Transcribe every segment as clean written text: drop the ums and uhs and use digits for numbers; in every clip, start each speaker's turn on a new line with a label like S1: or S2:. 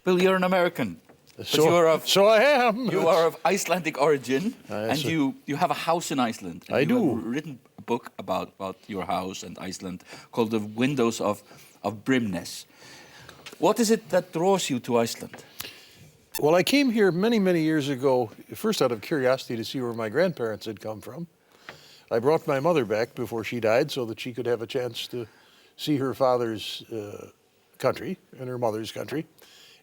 S1: Bill, you're an American.
S2: So I am.
S1: You are of Icelandic origin,
S2: Yes,
S1: and
S2: sir.
S1: you have a house in Iceland. And
S2: I
S1: you
S2: do.
S1: have written a book about your house and Iceland called The Windows of Brimnes. What is it that draws you to Iceland?
S2: Well, I came here many, many years ago, first out of curiosity to see where my grandparents had come from. I brought my mother back before she died so that she could have a chance to see her father's country and her mother's country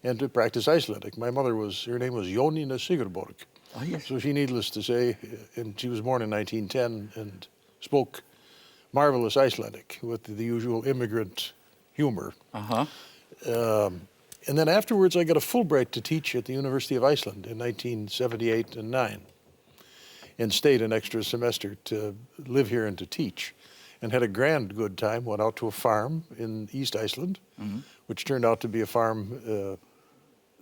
S2: and to practice Icelandic. My mother her name was Jónína Sigurborg.
S1: Oh, yes.
S2: So she, needless to say, and she was born in 1910 and spoke marvelous Icelandic with the usual immigrant humor.
S1: Uh-huh.
S2: And then afterwards, I got a Fulbright to teach at the University of Iceland in 1978 and 9, and stayed an extra semester to live here and to teach, and had a grand good time. Went out to a farm in East Iceland, which turned out to be a farm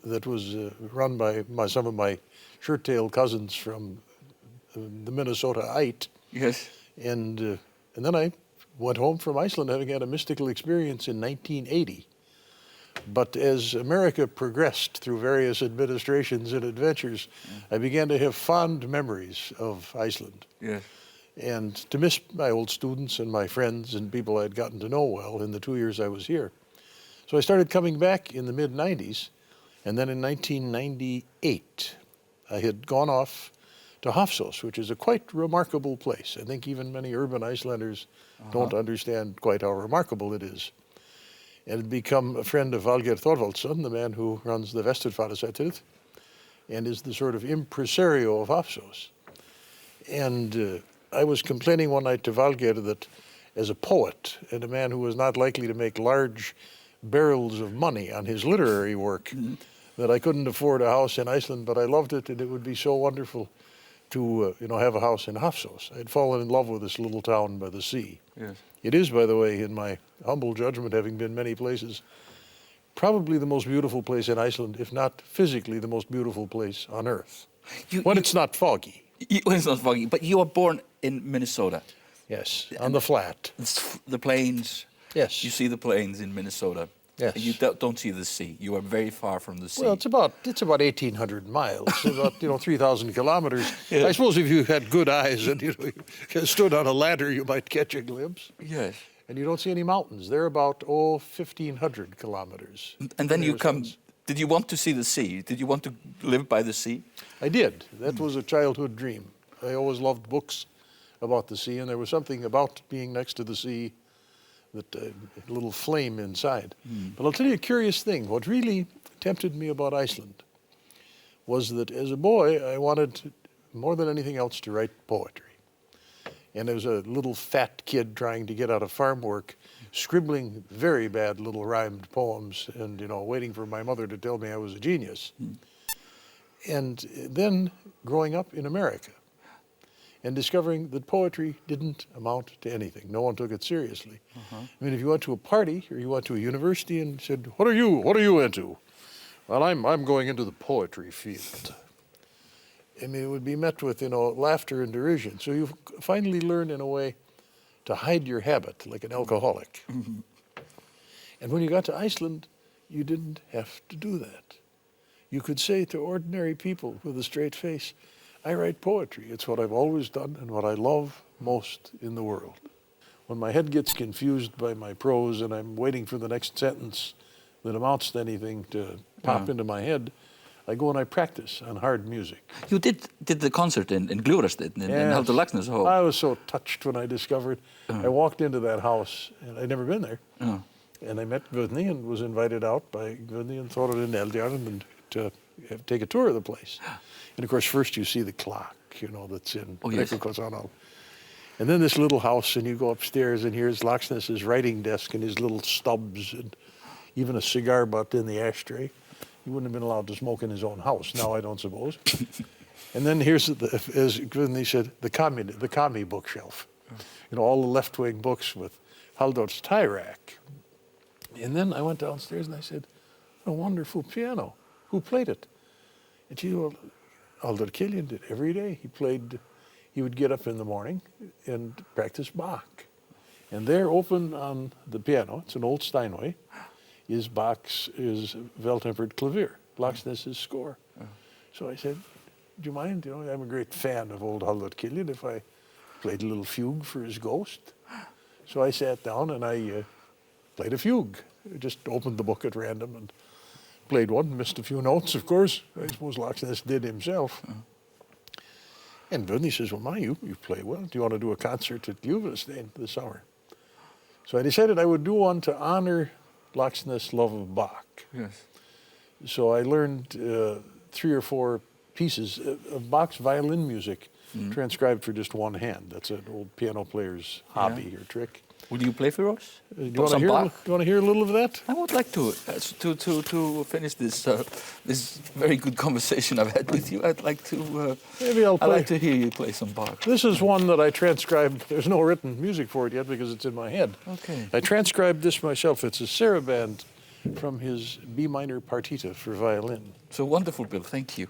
S2: that was run by some of my shirt-tailed cousins from the Minnesota Ite.
S1: Yes.
S2: And then I went home from Iceland having had a mystical experience in 1980. But as America progressed through various administrations and adventures, I began to have fond memories of Iceland.
S1: Yes.
S2: And to miss my old students and my friends and people I'd gotten to know well in the 2 years I was here. So I started coming back in the mid-90s, and then in 1998, I had gone off to Hafsos, which is a quite remarkable place. I think even many urban Icelanders don't understand quite how remarkable it is. And had become a friend of Valgeir Thorvaldsson, the man who runs the Vesturfarasætið, and is the sort of impresario of Hafsos. And I was complaining one night to Valgeir that as a poet and a man who was not likely to make large barrels of money on his literary work, that I couldn't afford a house in Iceland, but I loved it, and it would be so wonderful to have a house in Hafsos. I'd fallen in love with this little town by the sea.
S1: Yes.
S2: It is, by the way, in my humble judgment, having been many places, probably the most beautiful place in Iceland, if not physically the most beautiful place on earth. When it's not foggy.
S1: When it's not foggy, but you were born in Minnesota.
S2: Yes, on the flat.
S1: The plains.
S2: Yes.
S1: You see the plains in Minnesota.
S2: Yes.
S1: And you don't see the sea. You are very far from the sea.
S2: Well, it's about 1,800 miles, about 3,000 kilometers.
S1: Yeah.
S2: I suppose if you had good eyes and you stood on a ladder, you might catch a glimpse.
S1: Yes.
S2: And you don't see any mountains. They're about 1,500 kilometers.
S1: And then you come. Did you want to see the sea? Did you want to live by the sea?
S2: I did. That was a childhood dream. I always loved books about the sea, and there was something about being next to the sea, that a little flame inside. But I'll tell you a curious thing. What really tempted me about Iceland was that as a boy, I wanted more than anything else to write poetry. And I was a little fat kid trying to get out of farm work, scribbling very bad little rhymed poems and, waiting for my mother to tell me I was a genius. And then growing up in America and discovering that poetry didn't amount to anything. No one took it seriously. I mean, if you went to a party or you went to a university and said, what are you into? Well, I'm going into the poetry field. I mean, it would be met with, laughter and derision. So you finally learn in a way to hide your habit like an alcoholic. And when you got to Iceland, you didn't have to do that. You could say to ordinary people with a straight face, I write poetry. It's what I've always done and what I love most in the world. When my head gets confused by my prose and I'm waiting for the next sentence that amounts to anything to pop into my head, I go and I practice on hard music.
S1: You did the concert in Gljúfrasteinn in Heldur Laxness home.
S2: I was so touched when I discovered. I walked into that house, and I'd never been there. And I met Guðni and was invited out by Guðni and Þórarinn Eldjárn to take a tour of the place. And of course, first you see the clock, that's in Reykjavík. And then this little house, and you go upstairs, and here's Laxness's writing desk and his little stubs, and even a cigar butt in the ashtray. He wouldn't have been allowed to smoke in his own house. Now I don't suppose. And then here's, as Guðni said, the commie bookshelf. All the left-wing books with Halldórs tie rack. And then I went downstairs and I said, a wonderful piano. Who played it? And she said, Aldur Kiljan did every day. He would get up in the morning and practice Bach. And there, open on the piano, it's an old Steinway, is Bach's Well-Tempered Clavier, Locksness's score. So I said, do you mind? You know, I'm a great fan of old Halvard Kiljan if I played a little fugue for his ghost. So I sat down and I played a fugue. I just opened the book at random and played one, missed a few notes, of course. I suppose Locksness did himself. And Bunny says, well, you play well. Do you want to do a concert at Ljuvestein this summer? So I decided I would do one to honor Locksness' love of Bach.
S1: Yes.
S2: So I learned 3 or 4 pieces of Bach's violin music transcribed for just one hand. That's an old piano player's hobby or trick.
S1: Would you play for us?
S2: Do you want to hear a little of that?
S1: I would like to finish this this very good conversation I've had with you. I'd like to
S2: Maybe I'll play.
S1: I'd like to hear you play some Bach.
S2: This is one that I transcribed. There's no written music for it yet because it's in my head.
S1: Okay.
S2: I transcribed this myself. It's a saraband from his B minor partita for violin.
S1: So wonderful, Bill. Thank you.